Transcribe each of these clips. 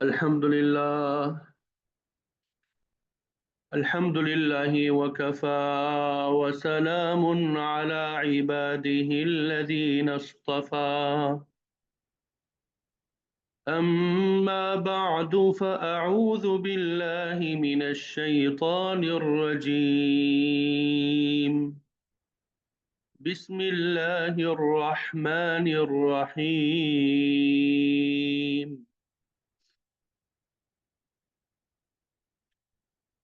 الحمد لله وكفى وسلام على عباده الذين اصطفى أما بعد فأعوذ بالله من الشيطان الرجيم بسم الله الرحمن الرحيم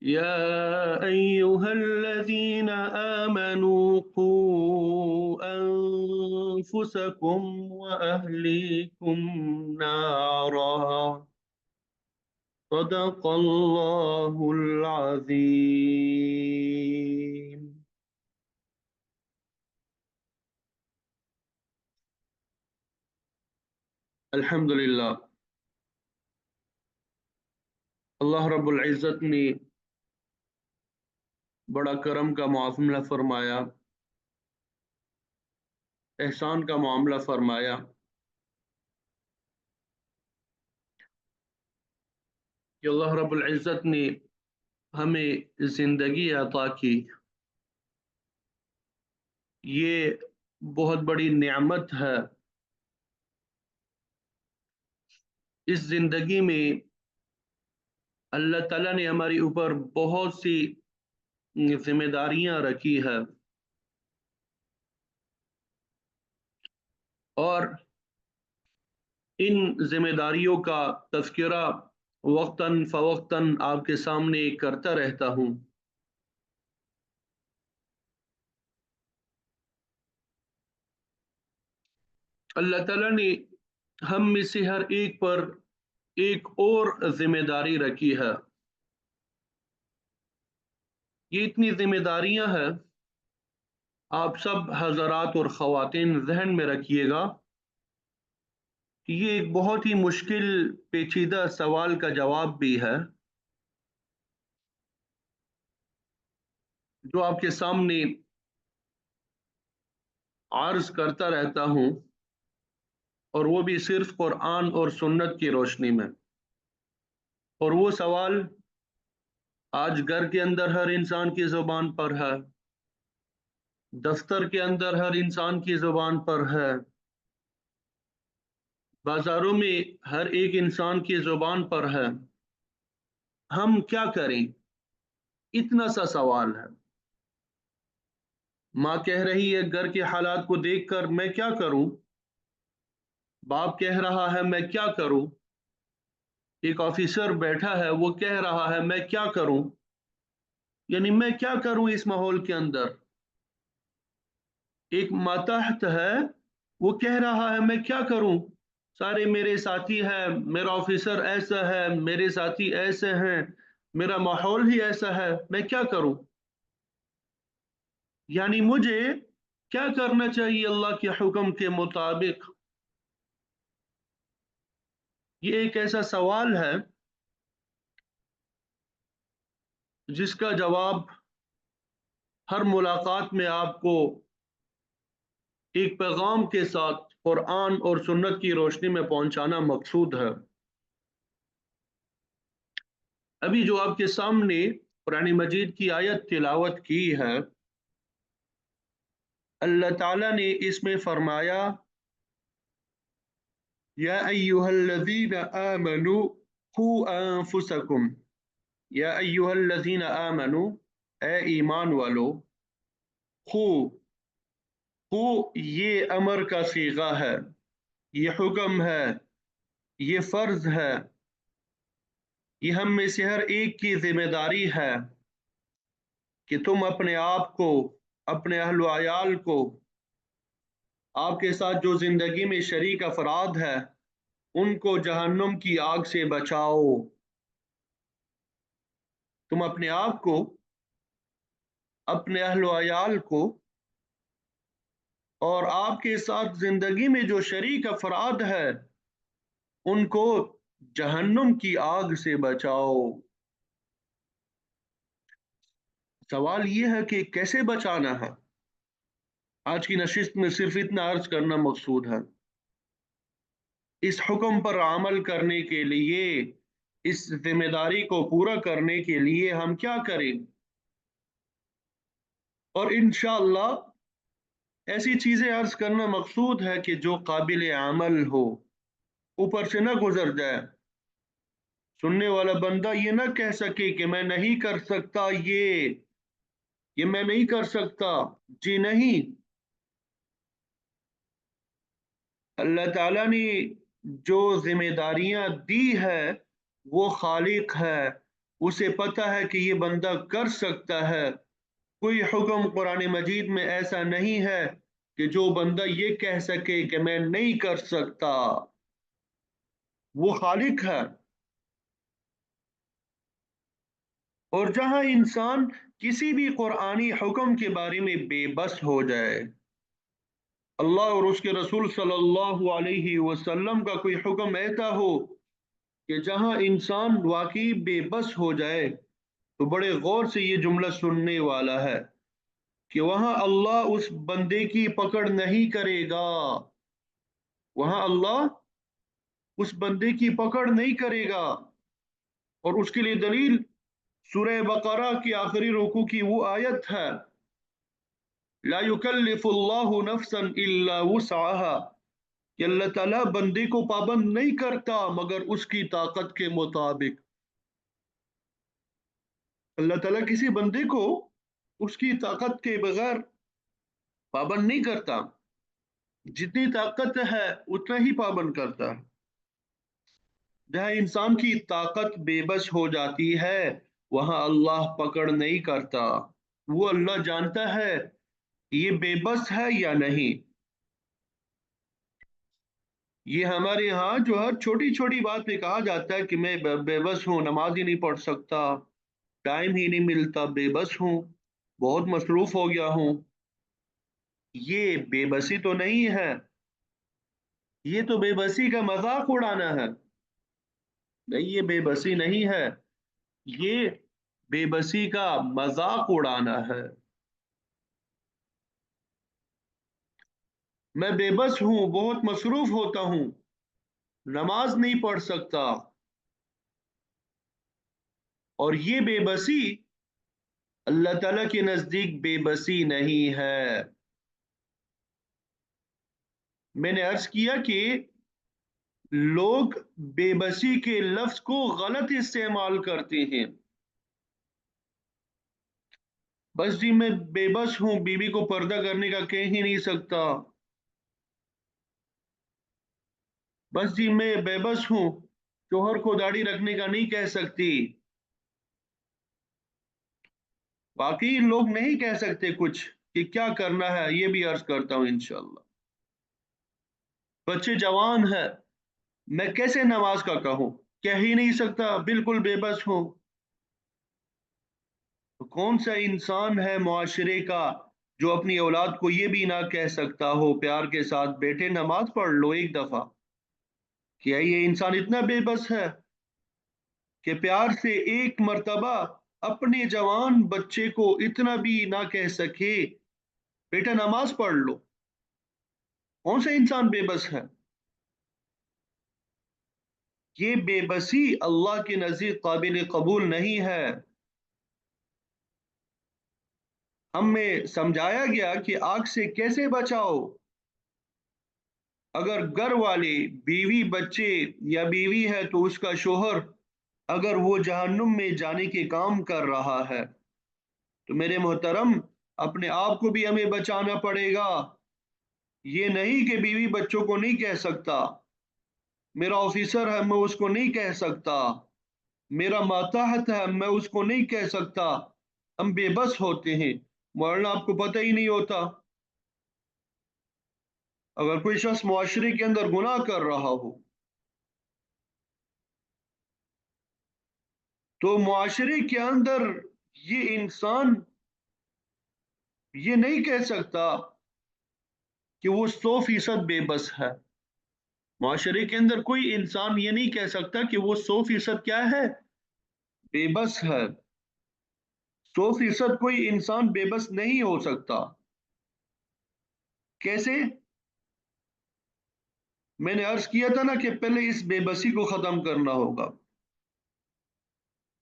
يا أيها الذين آمنوا قوا أنفسكم وأهليكم نارا صدق الله العظيم. الحمدللہ اللہ رب العزت نے بڑا کرم کا معاملہ فرمایا، احسان کا معاملہ فرمایا کہ اللہ رب العزت نے ہمیں زندگی عطا کی. یہ بہت بڑی نعمت ہے. اس زندگی میں اللہ تعالیٰ نے ہماری اوپر بہت سی ذمہ داریاں رکھی ہے، اور ان ذمہ داریوں کا تذکرہ وقتاً فوقتاً آپ کے سامنے کرتا رہتا ہوں. اللہ تعالیٰ نے ہم میں سے ہر ایک پر ایک اور ذمہ داری رکھی ہے. یہ اتنی ذمہ داریاں ہیں، آپ سب حضرات اور خواتین ذہن میں رکھیے گا کہ یہ ایک بہت ہی مشکل پیچیدہ سوال کا جواب بھی ہے جو آپ کے سامنے عرض کرتا رہتا ہوں، اور وہ بھی صرف قرآن اور سنت کی روشنی میں. اور وہ سوال آج گھر کے اندر ہر انسان کی زبان پر ہے، دفتر کے اندر ہر انسان کی زبان پر ہے، بازاروں میں ہر ایک انسان کی زبان پر ہے. ہم کیا کریں؟ اتنا سا سوال ہے. ماں کہہ رہی ہے گھر کے حالات کو دیکھ کر میں کیا کروں؟ باپ کہہ رہا ہے میں کیا کروں؟ ایک آفیسر بیٹھا ہے وہ کہہ رہا ہے میں کیا کروں؟ یعنی میں کیا کروں اس ماحول کے اندر؟ ایک ماتحت ہے وہ کہہ رہا ہے میں کیا کروں؟ سارے میرے ساتھی ہیں، میرا آفیسر ایسا ہے، میرے ساتھی ایسے ہیں، میرا ماحول ہی ایسا ہے، میں کیا کروں؟ یعنی مجھے کیا کرنا چاہیے اللہ کے حکم کے مطابق؟ یہ ایک ایسا سوال ہے جس کا جواب ہر ملاقات میں آپ کو ایک پیغام کے ساتھ قرآن اور سنت کی روشنی میں پہنچانا مقصود ہے. ابھی جو آپ کے سامنے قرآن مجید کی آیت تلاوت کی ہے، اللہ تعالیٰ نے اس میں فرمایا یا ایھا الذین آمنوا قوا انفسکم. یا ایھا الذین آمنوا، اے ایمان والو. قو یہ امر کا صیغہ ہے، یہ حکم ہے، یہ فرض ہے، یہ ہم میں سے ہر ایک کی ذمہ داری ہے کہ تم اپنے آپ کو، اپنے اہل و عیال کو، آپ کے ساتھ جو زندگی میں شریک افراد ہے ان کو جہنم کی آگ سے بچاؤ. تم اپنے آپ کو، اپنے اہل و عیال کو، اور آپ کے ساتھ زندگی میں جو شریک افراد ہے ان کو جہنم کی آگ سے بچاؤ. سوال یہ ہے کہ کیسے بچانا ہے؟ آج کی نشست میں صرف اتنا عرض کرنا مقصود ہے. اس حکم پر عمل کرنے کے لیے اس ذمہ داری کو پورا کرنے کے لیے ہم کیا کریں، اور انشاءاللہ ایسی چیزیں عرض کرنا مقصود ہے کہ جو قابل عمل ہو، اوپر سے نہ گزر جائے، سننے والا بندہ یہ نہ کہہ سکے کہ میں نہیں کر سکتا، یہ میں نہیں کر سکتا۔ جی نہیں، اللہ تعالیٰ نے جو ذمہ داریاں دی ہے وہ خالق ہے، اسے پتہ ہے کہ یہ بندہ کر سکتا ہے۔ کوئی حکم قرآن مجید میں ایسا نہیں ہے کہ جو بندہ یہ کہہ سکے کہ میں نہیں کر سکتا، وہ خالق ہے۔ اور جہاں انسان کسی بھی قرآنی حکم کے بارے میں بے بس ہو جائے، اللہ اور اس کے رسول صلی اللہ علیہ وسلم کا کوئی حکم ایسا ہو کہ جہاں انسان واقعی بے بس ہو جائے، تو بڑے غور سے یہ جملہ سننے والا ہے کہ وہاں اللہ اس بندے کی پکڑ نہیں کرے گا، وہاں اللہ اس بندے کی پکڑ نہیں کرے گا۔ اور اس کے لیے دلیل سورہ بقرہ کی آخری رکوع کی وہ آیت ہے، لا یکلف اللہ نفسا الا وسعها، کہ اللہ تعالیٰ بندے کو پابند نہیں کرتا مگر اس کی طاقت کے مطابق۔ اللہ تعالیٰ کسی بندے کو اس کی طاقت کے بغیر پابند نہیں کرتا، جتنی طاقت ہے اتنا ہی پابند کرتا ہے۔ جہاں انسان کی طاقت بے بس ہو جاتی ہے وہاں اللہ پکڑ نہیں کرتا، وہ اللہ جانتا ہے یہ بے بس ہے یا نہیں۔ یہ ہمارے ہاں جو ہر چھوٹی چھوٹی بات پہ کہا جاتا ہے کہ میں بے بس ہوں، نماز ہی نہیں پڑھ سکتا، ٹائم ہی نہیں ملتا، بے بس ہوں، بہت مصروف ہو گیا ہوں۔ یہ بے بسی تو نہیں ہے، یہ تو بے بسی کا مذاق اڑانا ہے۔ نہیں، یہ بے بسی نہیں ہے، یہ بے بسی کا مذاق اڑانا ہے۔ میں بے بس ہوں، بہت مصروف ہوتا ہوں، نماز نہیں پڑھ سکتا، اور یہ بے بسی اللہ تعالیٰ کے نزدیک بے بسی نہیں ہے۔ میں نے عرض کیا کہ لوگ بے بسی کے لفظ کو غلط استعمال کرتے ہیں۔ بس جی میں بے بس ہوں، بیوی کو پردہ کرنے کا کہہ ہی نہیں سکتا، بس جی میں بے بس ہوں، شوہر کو داڑھی رکھنے کا نہیں کہہ سکتی۔ باقی لوگ نہیں کہہ سکتے کچھ کہ کیا کرنا ہے، یہ بھی عرض کرتا ہوں انشاءاللہ۔ بچے جوان ہے، میں کیسے نماز کا کہوں، کہہ ہی نہیں سکتا، بالکل بے بس ہوں۔ تو کون سا انسان ہے معاشرے کا جو اپنی اولاد کو یہ بھی نہ کہہ سکتا ہو پیار کے ساتھ، بیٹے نماز پڑھ لو ایک دفعہ؟ کیا یہ انسان اتنا بے بس ہے کہ پیار سے ایک مرتبہ اپنے جوان بچے کو اتنا بھی نہ کہہ سکے بیٹا نماز پڑھ لو؟ کون سا انسان بے بس ہے؟ یہ بے بسی اللہ کے نزدیک قابل قبول نہیں ہے۔ ہمیں سمجھایا گیا کہ آگ سے کیسے بچاؤ۔ اگر گھر والے بیوی بچے یا بیوی ہے تو اس کا شوہر اگر وہ جہنم میں جانے کے کام کر رہا ہے تو میرے محترم اپنے آپ کو بھی ہمیں بچانا پڑے گا۔ یہ نہیں کہ بیوی بچوں کو نہیں کہہ سکتا، میرا آفیسر ہے میں اس کو نہیں کہہ سکتا، میرا ماتحت ہے میں اس کو نہیں کہہ سکتا۔ ہم بے بس ہوتے ہیں، مولانا آپ کو پتہ ہی نہیں ہوتا۔ اگر کوئی شخص معاشرے کے اندر گناہ کر رہا ہو تو معاشرے کے اندر یہ انسان یہ نہیں کہہ سکتا کہ وہ 100% بے بس ہے۔ معاشرے کے اندر کوئی انسان یہ نہیں کہہ سکتا کہ وہ 100% کیا ہے، بے بس ہے۔ 100% کوئی انسان بے بس نہیں ہو سکتا۔ کیسے؟ میں نے عرض کیا تھا نا کہ پہلے اس بے بسی کو ختم کرنا ہوگا۔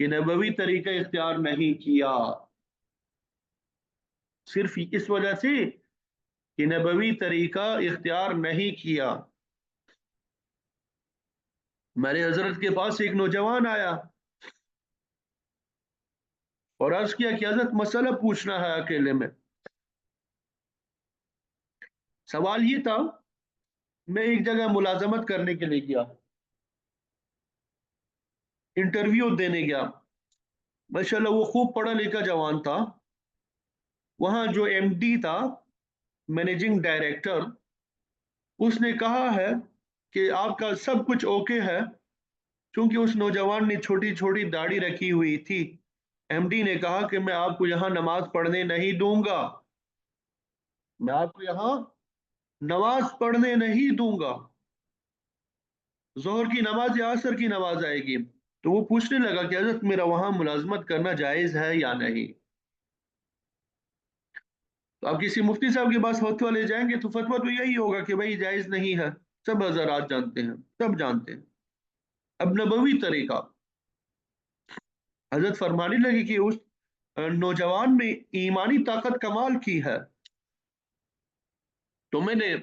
کہ نبوی طریقہ اختیار نہیں کیا، صرف اس وجہ سے کہ نبوی طریقہ اختیار نہیں کیا۔ میرے حضرت کے پاس ایک نوجوان آیا اور عرض کیا کہ حضرت مسئلہ پوچھنا ہے اکیلے میں۔ سوال یہ تھا، میں ایک جگہ ملازمت کرنے کے لیے گیا، انٹرویو دینے گیا، ماشاءاللہ وہ خوب پڑھا لکھا جوان تھا۔ وہاں جو ایم ڈی تھا، مینیجنگ ڈائریکٹر، اس نے کہا ہے کہ آپ کا سب کچھ اوکے ہے۔ چونکہ اس نوجوان نے چھوٹی چھوٹی داڑھی رکھی ہوئی تھی، ایم ڈی نے کہا کہ میں آپ کو یہاں نماز پڑھنے نہیں دوں گا، میں آپ کو یہاں نماز پڑھنے نہیں دوں گا، ظہر کی نماز یا عصر کی نماز آئے گی۔ تو وہ پوچھنے لگا کہ حضرت میرا وہاں ملازمت کرنا جائز ہے یا نہیں؟ تو آپ کسی مفتی صاحب کے پاس فتویٰ لے جائیں گے تو فتویٰ تو یہی ہوگا کہ بھائی جائز نہیں ہے، سب حضرات جانتے ہیں، سب جانتے ہیں۔ اب نبوی طریقہ، حضرت فرمانے لگی کہ اس نوجوان میں ایمانی طاقت کمال کی ہے۔ تو میں نے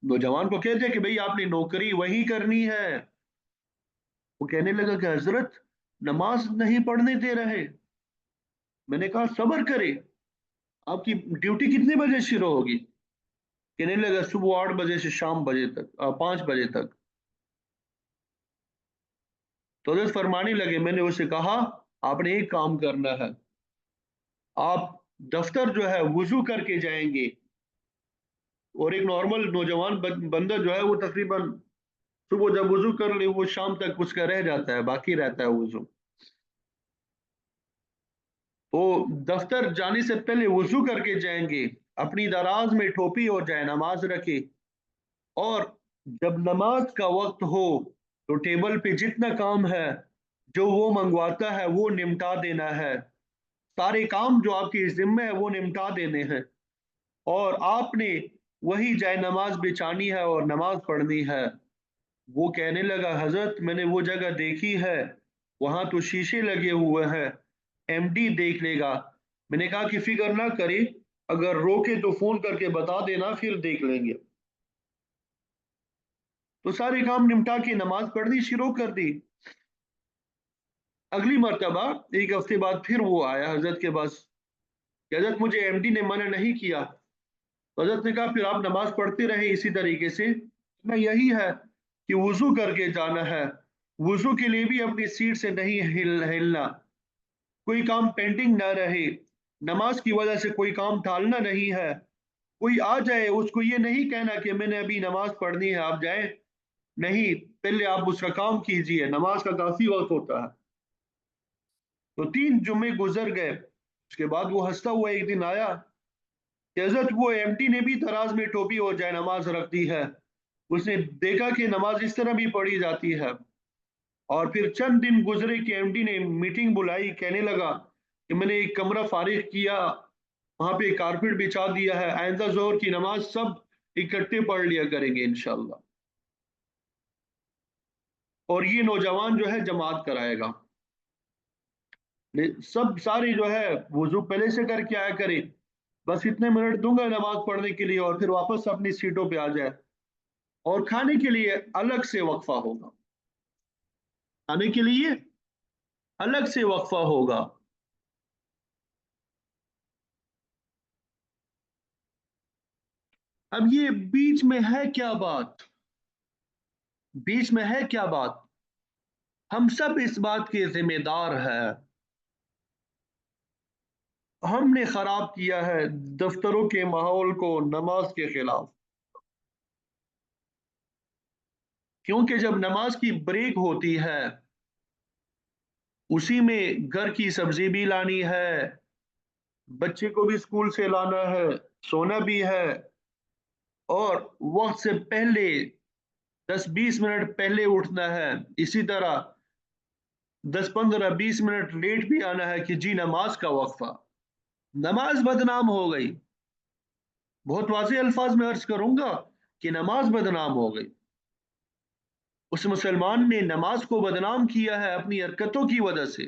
نوجوان کو کہہ دیا کہ بھئی آپ نے نوکری وہی کرنی ہے۔ وہ کہنے لگا کہ حضرت نماز نہیں پڑھنے دے رہے۔ میں نے کہا صبر کرے، آپ کی ڈیوٹی کتنے بجے شروع ہوگی؟ کہنے لگا صبح 8 بجے سے شام 5 بجے تک۔ تو حضرت فرمانے لگے، میں نے اسے کہا آپ نے ایک کام کرنا ہے، آپ دفتر جو ہے وضو کر کے جائیں گے، اور ایک نارمل نوجوان بندہ جو ہے وہ تقریباً صبح جب وضو کر لے وہ شام تک اس کا رہ جاتا ہے، باقی رہتا ہے وضو۔ تو دفتر جانے سے پہلے وضو کر کے جائیں گے، اپنی دراز میں ٹوپی اور جائے نماز رکھے، اور جب نماز کا وقت ہو تو ٹیبل پہ جتنا کام ہے جو وہ منگواتا ہے وہ نمٹا دینا ہے، سارے کام جو آپ کی ذمہ ہے وہ نمٹا دینے ہیں، اور آپ نے وہی جائے نماز بچھانی ہے اور نماز پڑھنی ہے۔ وہ کہنے لگا حضرت میں نے وہ جگہ دیکھی ہے، وہاں تو شیشے لگے ہوئے ہیں، ایم ڈی دیکھ لے گا۔ میں نے کہا کہ فکر نہ کرے، اگر روکے تو فون کر کے بتا دینا، پھر دیکھ لیں گے۔ تو سارے کام نمٹا کے نماز پڑھنی شروع کر دی۔ اگلی مرتبہ ایک ہفتے بعد پھر وہ آیا حضرت کے پاس کہ حضرت مجھے ایم ڈی نے منع نہیں کیا۔ حضرت نے کہا پھر آپ نماز پڑھتے رہے اسی طریقے سے، میں یہی ہے کہ وضو کر کے جانا ہے، وضو کے لیے بھی اپنی سیٹ سے نہیں ہلنا، کوئی کام پینڈنگ نہ رہے، نماز کی وجہ سے کوئی کام ٹالنا نہیں ہے، کوئی آ جائے اس کو یہ نہیں کہنا کہ میں نے ابھی نماز پڑھنی ہے آپ جائیں، نہیں، پہلے آپ اس کا کام کیجئے، نماز کا کافی وقت ہوتا ہے۔ تو 3 جمعے گزر گئے، اس کے بعد وہ ہنستا ہوا ایک دن آیا کہ حضرت وہ ایم ٹی نے بھی دراز میں ٹوپی اور جائے نماز رکھ دی ہے، اس نے دیکھا کہ نماز اس طرح بھی پڑھی جاتی ہے۔ اور پھر چند دن گزرے کہ ایم ڈی نے میٹنگ بلائی، کہنے لگا کہ میں نے ایک کمرہ فارغ کیا، وہاں پہ کارپیٹ بچھا دیا ہے، آئندہ ظہر کی نماز سب اکٹھے پڑھ لیا کریں گے انشاءاللہ، اور یہ نوجوان جو ہے جماعت کرائے گا، سب ساری جو ہے وضو پہلے سے کر کے آیا کرے، بس اتنے منٹ دوں گا نماز پڑھنے کے لیے اور پھر واپس اپنی سیٹوں پہ آ جائے، اور کھانے کے لیے الگ سے وقفہ ہوگا، کھانے کے لیے الگ سے وقفہ ہوگا۔ اب یہ بیچ میں ہے کیا بات؟ بیچ میں ہے کیا بات؟ ہم سب اس بات کے ذمہ دار ہیں، ہم نے خراب کیا ہے دفتروں کے ماحول کو نماز کے خلاف، کیونکہ جب نماز کی بریک ہوتی ہے اسی میں گھر کی سبزی بھی لانی ہے، بچے کو بھی اسکول سے لانا ہے، سونا بھی ہے، اور وقت سے پہلے 10-20 منٹ پہلے اٹھنا ہے، اسی طرح 10-15-20 منٹ لیٹ بھی آنا ہے کہ جی نماز کا وقفہ، نماز بدنام ہو گئی، بہت واضح الفاظ میں عرض کروں گا کہ نماز بدنام ہو گئی۔ اس مسلمان نے نماز کو بدنام کیا ہے اپنی حرکتوں کی وجہ سے،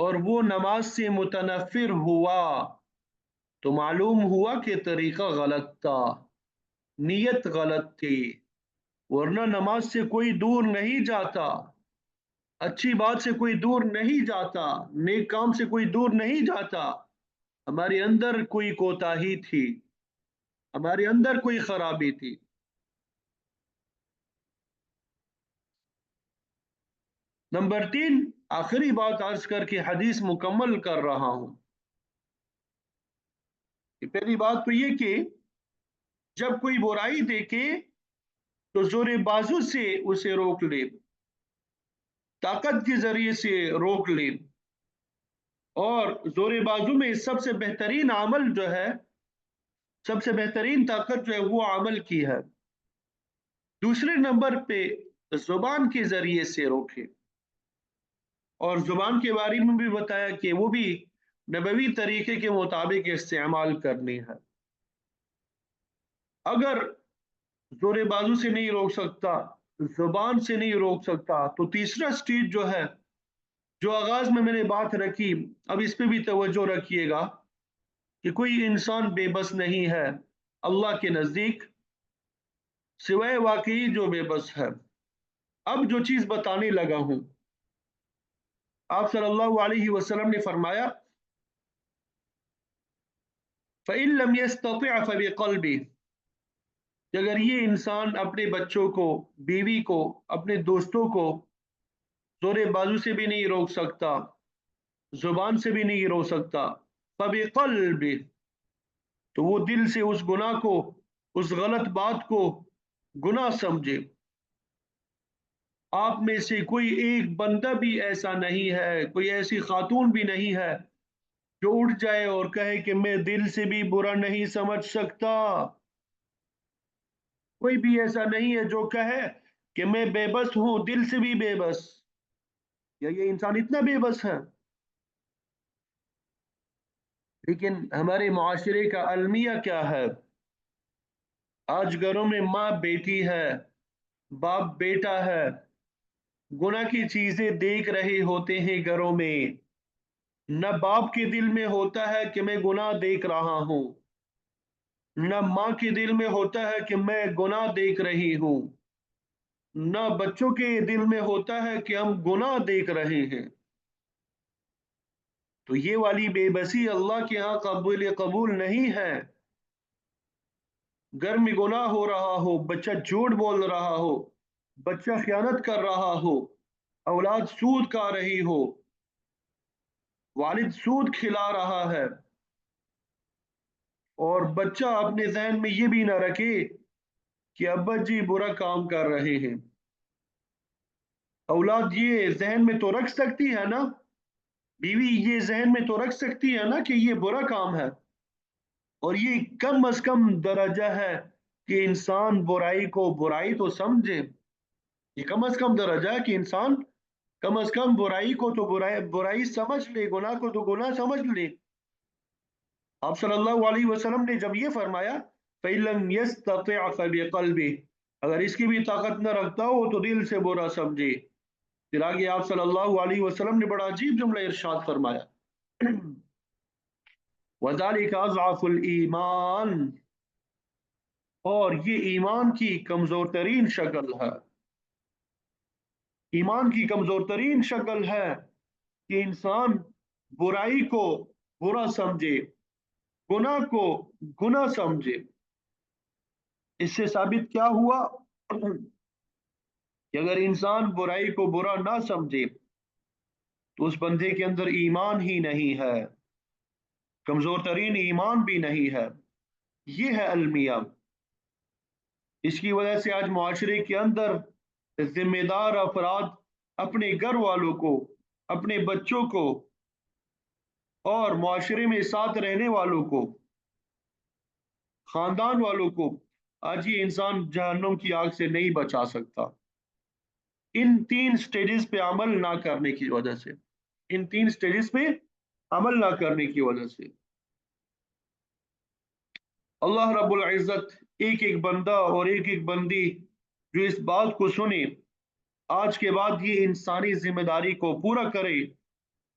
اور وہ نماز سے متنفر ہوا تو معلوم ہوا کہ طریقہ غلط تھا، نیت غلط تھی، ورنہ نماز سے کوئی دور نہیں جاتا، اچھی بات سے کوئی دور نہیں جاتا، نیک کام سے کوئی دور نہیں جاتا۔ ہمارے اندر کوئی کوتاہی تھی، ہمارے اندر کوئی خرابی تھی۔ نمبر 3، آخری بات عرض کر کے حدیث مکمل کر رہا ہوں۔ پہلی بات تو یہ کہ جب کوئی برائی دیکھے تو زور بازو سے اسے روک لے، طاقت کے ذریعے سے روک لے، اور زور بازو میں سب سے بہترین عمل جو ہے، سب سے بہترین طاقت جو ہے وہ عمل کی ہے۔ دوسرے نمبر پہ زبان کے ذریعے سے روکے، اور زبان کے بارے میں بھی بتایا کہ وہ بھی نبوی طریقے کے مطابق استعمال کرنی ہے۔ اگر زور بازو سے نہیں روک سکتا، زبان سے نہیں روک سکتا، تو تیسرا سٹیج جو ہے، جو آغاز میں نے بات رکھی، اب اس پہ بھی توجہ رکھیے گا کہ کوئی انسان بے بس نہیں ہے اللہ کے نزدیک سوائے واقعی جو بے بس ہے۔ اب جو چیز بتانے لگا ہوں، آپ صلی اللہ علیہ وسلم نے فرمایا فَإِن لَمْ يَسْتَطِعْ فَبِقَلْبِهِ، کہ اگر یہ انسان اپنے بچوں کو، بیوی کو، اپنے دوستوں کو زور بازو سے بھی نہیں روک سکتا، زبان سے بھی نہیں روک سکتا، فَبِقَلْبِهِ، تو وہ دل سے اس گناہ کو، اس غلط بات کو گناہ سمجھے۔ آپ میں سے کوئی ایک بندہ بھی ایسا نہیں ہے، کوئی ایسی خاتون بھی نہیں ہے جو اٹھ جائے اور کہے کہ میں دل سے بھی برا نہیں سمجھ سکتا۔ کوئی بھی ایسا نہیں ہے جو کہے کہ میں بے بس ہوں، دل سے بھی بے بس، یا یہ انسان اتنا بے بس ہے۔ لیکن ہمارے معاشرے کا المیہ کیا ہے؟ آج گھروں میں ماں بیٹی ہے، باپ بیٹا ہے، گناہ کی چیزیں دیکھ رہے ہوتے ہیں گھروں میں، نہ باپ کے دل میں ہوتا ہے کہ میں گناہ دیکھ رہا ہوں، نہ ماں کے دل میں ہوتا ہے کہ میں گناہ دیکھ رہی ہوں، نہ بچوں کے دل میں ہوتا ہے کہ ہم گناہ دیکھ رہے ہیں۔ تو یہ والی بے بسی اللہ کے ہاں قبول نہیں ہے۔ گھر میں گناہ ہو رہا ہو، بچہ جھوٹ بول رہا ہو، بچہ خیانت کر رہا ہو، اولاد سود کھا رہی ہو، والد سود کھلا رہا ہے، اور بچہ اپنے ذہن میں یہ بھی نہ رکھے کہ ابا جی برا کام کر رہے ہیں۔ اولاد یہ ذہن میں تو رکھ سکتی ہے نا، بیوی یہ ذہن میں تو رکھ سکتی ہے نا کہ یہ برا کام ہے، اور یہ کم از کم درجہ ہے کہ انسان برائی کو برائی تو سمجھے۔ یہ کم از کم درجہ ہے کہ انسان کم از کم برائی کو تو برائی سمجھ لے، گناہ کو تو گناہ سمجھ لے۔ آپ صلی اللہ علیہ وسلم نے جب یہ فرمایا فَإِن لَمْ يَسْتَطِعْ فَبِقَلْبِهِ، اگر اس کی بھی طاقت نہ رکھتا ہو تو دل سے برا سمجھے۔ پھر آگے آپ صلی اللہ علیہ وسلم نے بڑا عجیب جملہ ارشاد فرمایا وَذَلِكَ أَضْعَفُ الْإِيمَانِ، اور یہ ایمان کی کمزور ترین شکل ہے۔ ایمان کی کمزور ترین شکل ہے کہ انسان برائی کو برا سمجھے، گناہ کو گناہ سمجھے۔ اس سے ثابت کیا ہوا کہ اگر انسان برائی کو برا نہ سمجھے تو اس بندے کے اندر ایمان ہی نہیں ہے، کمزور ترین ایمان بھی نہیں ہے۔ یہ ہے المیہ۔ اس کی وجہ سے آج معاشرے کے اندر ذمہ دار افراد اپنے گھر والوں کو، اپنے بچوں کو، اور معاشرے میں ساتھ رہنے والوں کو، خاندان والوں کو، آج یہ انسان جہنم کی آگ سے نہیں بچا سکتا، ان 3 سٹیجز پہ عمل نہ کرنے کی وجہ سے، ان 3 سٹیجز پہ عمل نہ کرنے کی وجہ سے۔ اللہ رب العزت ایک ایک بندہ اور ایک ایک بندی جو اس بات کو سنے، آج کے بعد یہ انسانی ذمہ داری کو پورا کرے